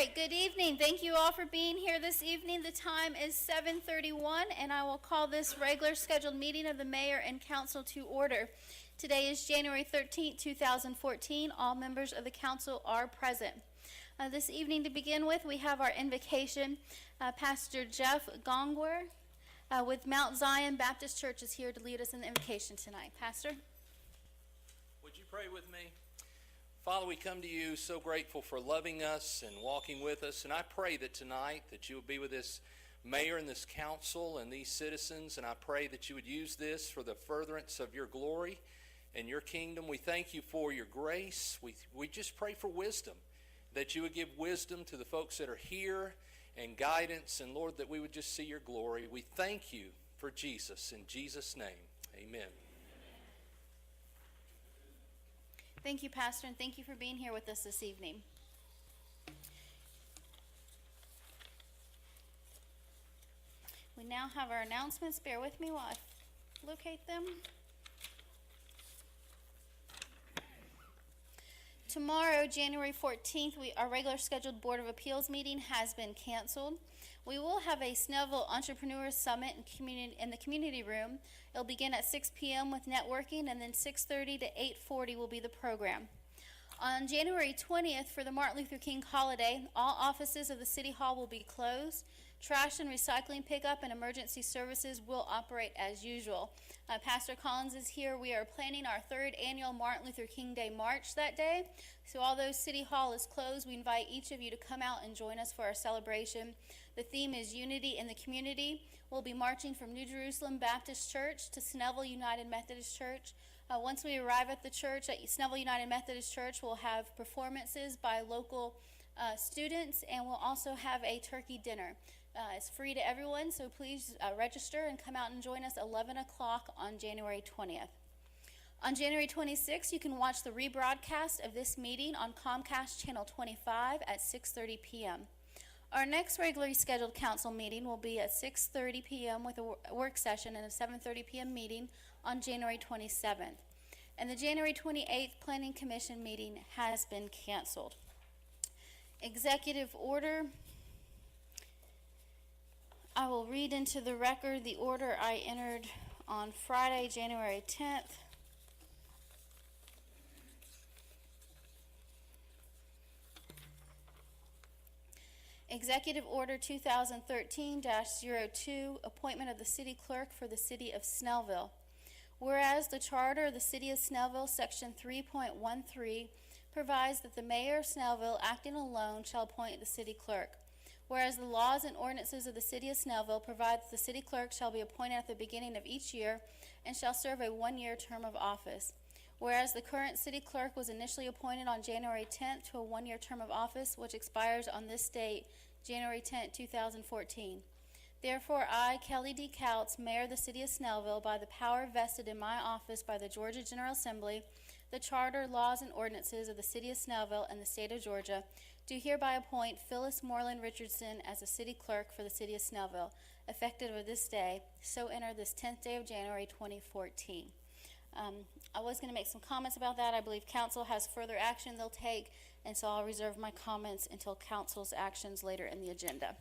right, good evening. Thank you all for being here this evening. The time is 7:31, and I will call this regular scheduled meeting of the mayor and council to order. Today is January 13th, 2014. All members of the council are present. This evening, to begin with, we have our invocation. Pastor Jeff Gongwer with Mount Zion Baptist Church is here to lead us in the invocation tonight. Pastor? Would you pray with me? Father, we come to you so grateful for loving us and walking with us, and I pray that tonight that you will be with this mayor and this council and these citizens, and I pray that you would use this for the furtherance of your glory and your kingdom. We thank you for your grace. We just pray for wisdom, that you would give wisdom to the folks that are here and guidance, and Lord, that we would just see your glory. We thank you for Jesus. In Jesus' name, amen. Thank you, Pastor, and thank you for being here with us this evening. We now have our announcements. Bear with me while I locate them. Tomorrow, January 14th, our regular scheduled Board of Appeals meeting has been canceled. We will have a Snellville Entrepreneurs Summit in the community room. It'll begin at 6 p.m. with networking, and then 6:30 to 8:40 will be the program. On January 20th, for the Martin Luther King holiday, all offices of the City Hall will be closed. Trash and recycling pickup and emergency services will operate as usual. Pastor Collins is here. We are planning our third annual Martin Luther King Day March that day. So although City Hall is closed, we invite each of you to come out and join us for our celebration. The theme is Unity in the Community. We'll be marching from New Jerusalem Baptist Church to Snellville United Methodist Church. Once we arrive at the church, at Snellville United Methodist Church, we'll have performances by local students, and we'll also have a turkey dinner. It's free to everyone, so please register and come out and join us 11 o'clock on January 20th. On January 26th, you can watch the rebroadcast of this meeting on Comcast Channel 25 at 6:30 p.m. Our next regularly scheduled council meeting will be at 6:30 p.m. with a work session and a 7:30 p.m. meeting on January 27th. And the January 28th Planning Commission meeting has been canceled. Executive order. I will read into the record the order I entered on Friday, January 10th. Executive Order 2013-02, appointment of the city clerk for the city of Snellville. Whereas the charter of the city of Snellville, section 3.13, provides that the mayor of Snellville, acting alone, shall appoint the city clerk. Whereas the laws and ordinances of the city of Snellville provide that the city clerk shall be appointed at the beginning of each year and shall serve a one-year term of office. Whereas the current city clerk was initially appointed on January 10th to a one-year term of office, which expires on this date, January 10th, 2014. Therefore, I, Kelly D. Couts, Mayor of the city of Snellville, by the power vested in my office by the Georgia General Assembly, the charter, laws, and ordinances of the city of Snellville and the state of Georgia, do hereby appoint Phyllis Moreland Richardson as the city clerk for the city of Snellville, effective of this day, so enter this 10th day of January 2014. I was going to make some comments about that. I believe council has further action they'll take, and so I'll reserve my comments until council's actions later in the agenda.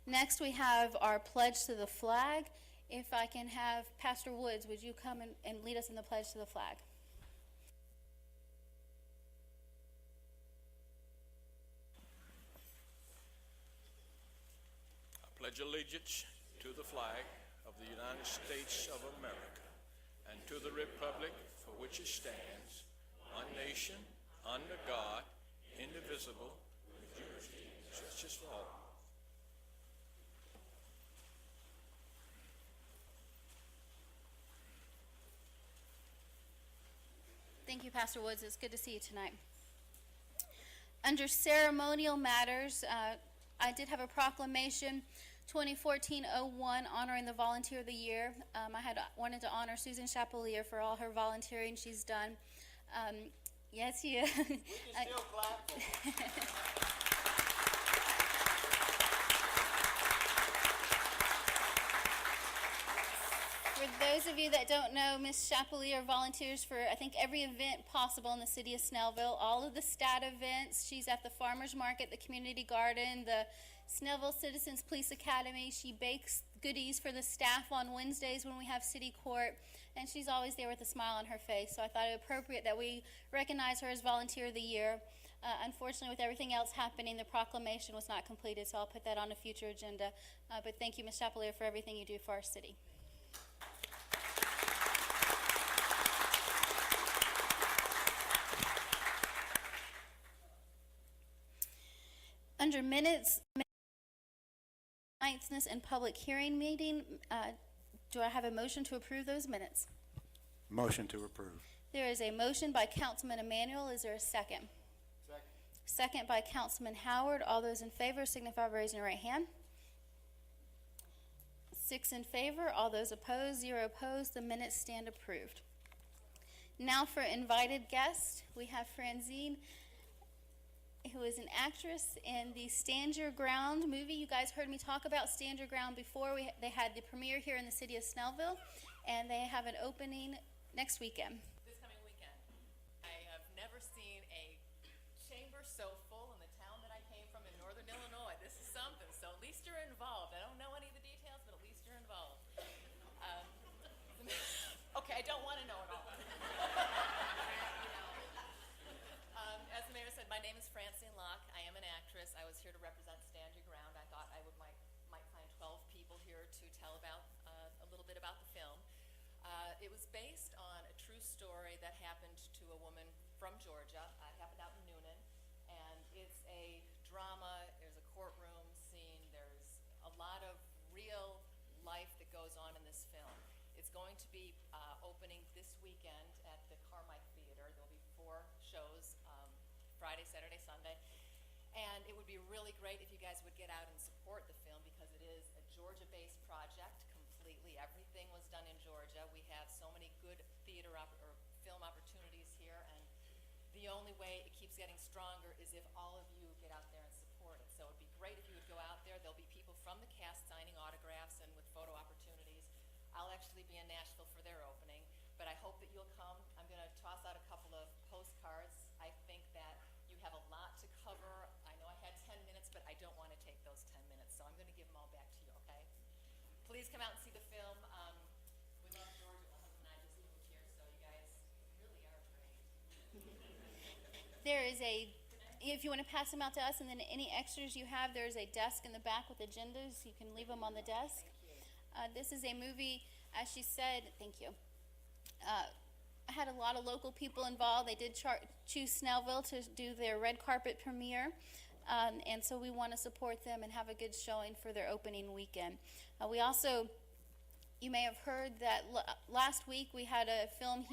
Next, we have our pledge to the flag. If I can have Pastor Woods, would you come and lead us in the pledge to the flag? I pledge allegiance to the flag of the United States of America and to the republic for which it stands, one nation, under God, indivisible, with liberty and justice for all. Thank you, Pastor Woods. It's good to see you tonight. Under ceremonial matters, I did have a proclamation, 2014-01, honoring the Volunteer of the Year. I had wanted to honor Susan Chapelier for all her volunteering she's done. Yes, you. We can still clap for her. For those of you that don't know, Ms. Chapelier volunteers for, I think, every event possible in the city of Snellville. All of the stat events. She's at the farmer's market, the community garden, the Snellville Citizens Police Academy. She bakes goodies for the staff on Wednesdays when we have city court. And she's always there with a smile on her face. So I thought it appropriate that we recognize her as Volunteer of the Year. Unfortunately, with everything else happening, the proclamation was not completed, so I'll put that on a future agenda. But thank you, Ms. Chapelier, for everything you do for our city. Under minutes, ninth and public hearing meeting, do I have a motion to approve those minutes? Motion to approve. There is a motion by Councilman Emmanuel. Is there a second? Second by Councilman Howard. All those in favor signify by raising your right hand. 6 in favor. All those opposed, 0 opposed. The minutes stand approved. Now for invited guests, we have Francine, who is an actress in the Stand Your Ground movie. You guys heard me talk about Stand Your Ground before. They had the premiere here in the city of Snellville, and they have an opening next weekend. This coming weekend. I have never seen a chamber so full in the town that I came from in northern Illinois. This is something, so at least you're involved. I don't know any of the details, but at least you're involved. Okay, I don't want to know it all. As the mayor said, my name is Francine Locke. I am an actress. I was here to represent Stand Your Ground. I thought I might find 12 people here to tell about a little bit about the film. It was based on a true story that happened to a woman from Georgia. It happened out in Noonan, and it's a drama. There's a courtroom scene. There's a lot of real life that goes on in this film. It's going to be opening this weekend at the Carmike Theater. There'll be 4 shows, Friday, Saturday, Sunday. And it would be really great if you guys would get out and support the film, because it is a Georgia-based project completely. Everything was done in Georgia. We have so many good theater or film opportunities here, and the only way it keeps getting stronger is if all of you get out there and support it. So it'd be great if you would go out there. There'll be people from the cast signing autographs and with photo opportunities. I'll actually be in Nashville for their opening, but I hope that you'll come. I'm going to toss out a couple of postcards. I think that you have a lot to cover. I know I had 10 minutes, but I don't want to take those 10 minutes, so I'm going to give them all back to you, okay? Please come out and see the film. We love Georgia. My husband and I just moved here, so you guys really are great. There is if you want to pass them out to us, and then any extras you have, there's a desk in the back with agendas. You can leave them on the desk. This is a movie, as she said, thank you. I had a lot of local people involved. They did choose Snellville to do their red carpet premiere. And so we want to support them and have a good showing for their opening weekend. We also, you may have heard that last week we had a film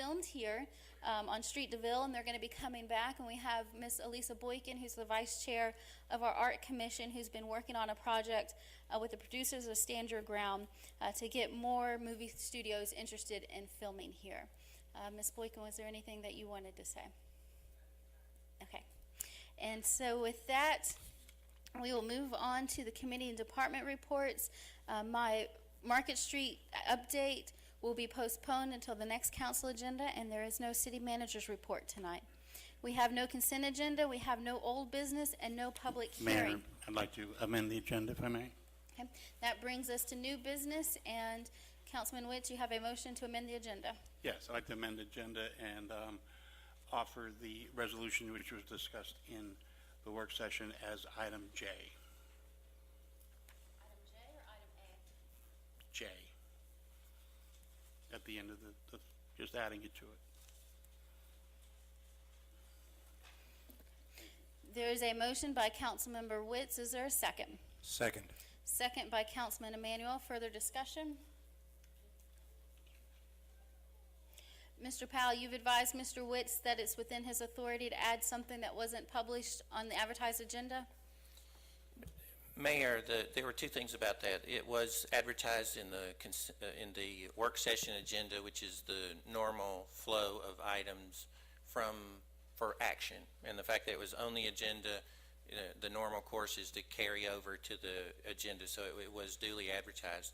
filmed here on Street DeVille, and they're going to be coming back. And we have Miss Elisa Boykin, who's the vice chair of our art commission, who's been working on a project with the producers of Stand Your Ground to get more movie studios interested in filming here. Miss Boykin, was there anything that you wanted to say? Okay. And so with that, we will move on to the committee and department reports. My Market Street update will be postponed until the next council agenda, and there is no city manager's report tonight. We have no consent agenda, we have no old business, and no public hearing. Mayor, I'd like to amend the agenda if I may. Okay. That brings us to new business, and Councilman Witz, you have a motion to amend the agenda. Yes, I'd like to amend the agenda and offer the resolution which was discussed in the work session as item J. Item J or item A? J. At the end of just adding it to it. There is a motion by Councilmember Witz. Is there a second? Second. Second by Councilman Emmanuel. Further discussion? Mr. Powell, you've advised Mr. Witz that it's within his authority to add something that wasn't published on the advertised agenda? Mayor, there were 2 things about that. It was advertised in the work session agenda, which is the normal flow of items for action, and the fact that it was on the agenda, the normal course is to carry over to the agenda, so it was duly advertised.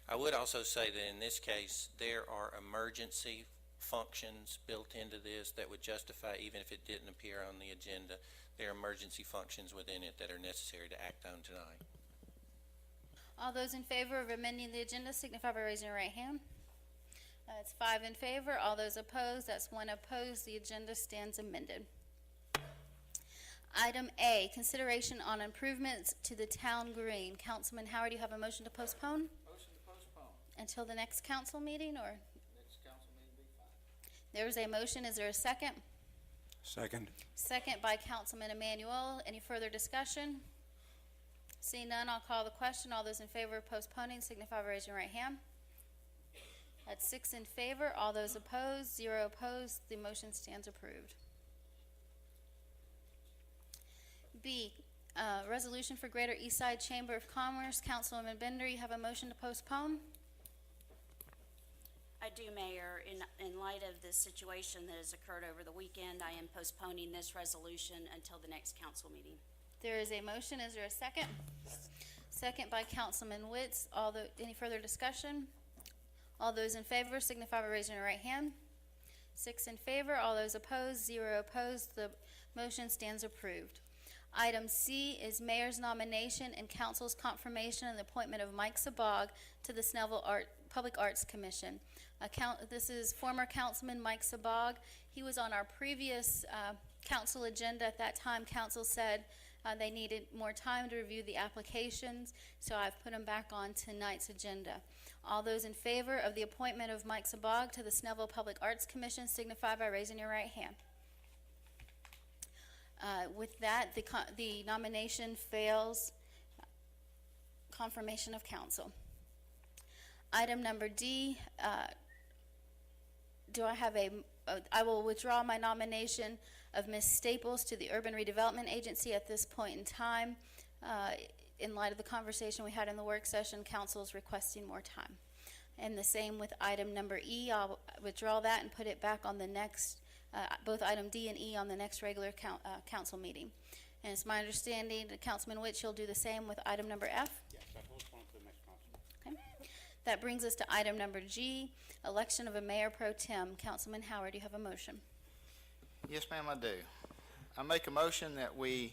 I would also say that in this case, there are emergency functions built into this that would justify, even if it didn't appear on the agenda, there are emergency functions within it that are necessary to act on tonight. All those in favor of amending the agenda signify by raising your right hand. That's 5 in favor. All those opposed, that's 1 opposed. The agenda stands amended. Item A, consideration on improvements to the town green. Councilman Howard, you have a motion to postpone Motion to postpone. until the next council meeting, or? Next council meeting be fine. There's a motion. Is there a second? Second. Second by Councilman Emmanuel. Any further discussion? Seeing none, I'll call the question. All those in favor of postponing signify by raising your right hand. That's 6 in favor. All those opposed, 0 opposed. The motion stands approved. B, resolution for Greater East Side Chamber of Commerce. Councilwoman Bender, you have a motion to postpone? I do, Mayor. In light of this situation that has occurred over the weekend, I am postponing this resolution until the next council meeting. There is a motion. Is there a second? Second by Councilman Witz. Any further discussion? All those in favor signify by raising your right hand. 6 in favor. All those opposed, 0 opposed. The motion stands approved. Item C is mayor's nomination and council's confirmation of the appointment of Mike Sabag to the Snellville Public Arts Commission. This is former councilman Mike Sabag. He was on our previous council agenda. At that time, council said they needed more time to review the applications, so I've put him back on tonight's agenda. All those in favor of the appointment of Mike Sabag to the Snellville Public Arts Commission signify by raising your right hand. With that, the nomination fails. Confirmation of council. Item number D, I will withdraw my nomination of Ms. Staples to the Urban Redevelopment Agency at this point in time. In light of the conversation we had in the work session, council is requesting more time. And the same with item number E. I'll withdraw that and put it back on the next, both item D and E on the next regular council meeting. And it's my understanding that Councilman Witch, you'll do the same with item number F? Yes, I postpone to the next council. Okay. That brings us to item number G, election of a mayor pro tem. Councilman Howard, you have a motion. Yes, ma'am, I do. I make a motion that we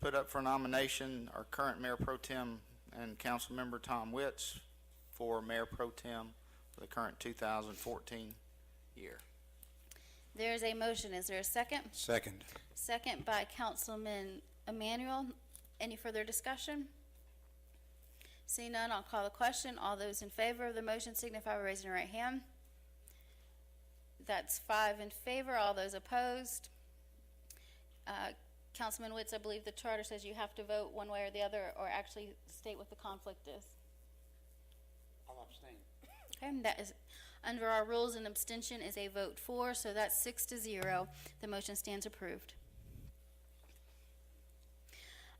put up for nomination our current Mayor Pro Tem and Council Member Tom Witz for Mayor Pro Tem for the current 2014 year. There's a motion. Is there a second? Second. Second by Councilman Emmanuel. Any further discussion? Seeing none, I'll call the question. All those in favor of the motion signify by raising your right hand. That's 5 in favor. All those opposed. Councilman Witz, I believe the charter says you have to vote one way or the other, or actually state what the conflict is. I'll abstain. Okay, and that is, under our rules, an abstention is a vote for, so that's 6-0. The motion stands approved.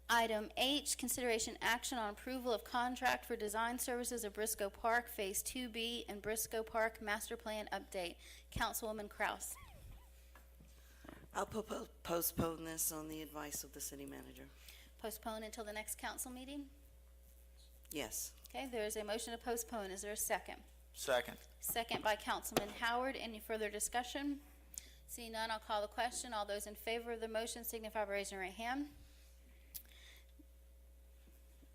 Item H, consideration action on approval of contract for design services of Briscoe Park Phase 2B and Briscoe Park Master Plan Update. Councilwoman Kraus. I'll postpone this on the advice of the city manager. Postpone until the next council meeting? Yes. Okay, there is a motion to postpone. Is there a second? Second. Second by Councilman Howard. Any further discussion? Seeing none, I'll call the question. All those in favor of the motion signify by raising your right hand.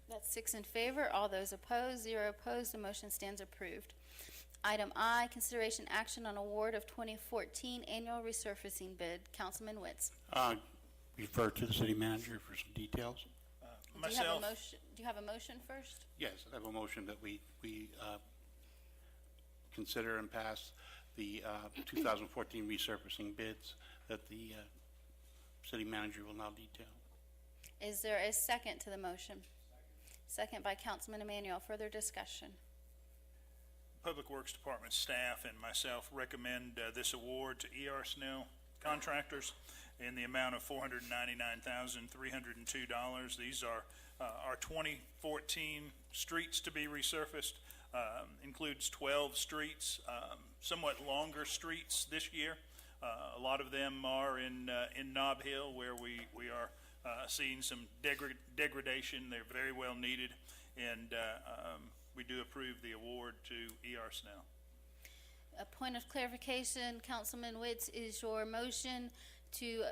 That's 6 in favor. All those opposed, 0 opposed. The motion stands approved. Item I, consideration action on award of 2014 annual resurfacing bid. Councilman Witz. Refer to the city manager for some details. Do you have a motion first? Yes, I have a motion that we consider and pass the 2014 resurfacing bids that the city manager will now detail. Is there a second to the motion? Second by Councilman Emmanuel. Further discussion? Public Works Department staff and myself recommend this award to E.R. Snell Contractors in the amount of $499,302. These are our 2014 streets to be resurfaced. Includes 12 streets, somewhat longer streets this year. A lot of them are in Nob Hill, where we are seeing some degradation. They're very well needed, and we do approve the award to ER Snell. A point of clarification, Councilman Witz, is your motion to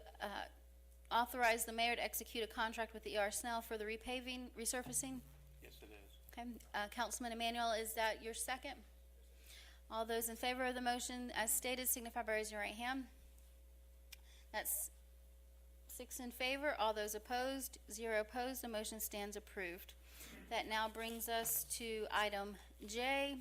authorize the mayor to execute a contract with ER Snell for the repaving, resurfacing? Yes, it is. Okay, Councilman Emmanuel, is that your second? All those in favor of the motion as stated signify by raising your right hand. That's 6 in favor, all those opposed, 0 opposed, the motion stands approved. That now brings us to item J,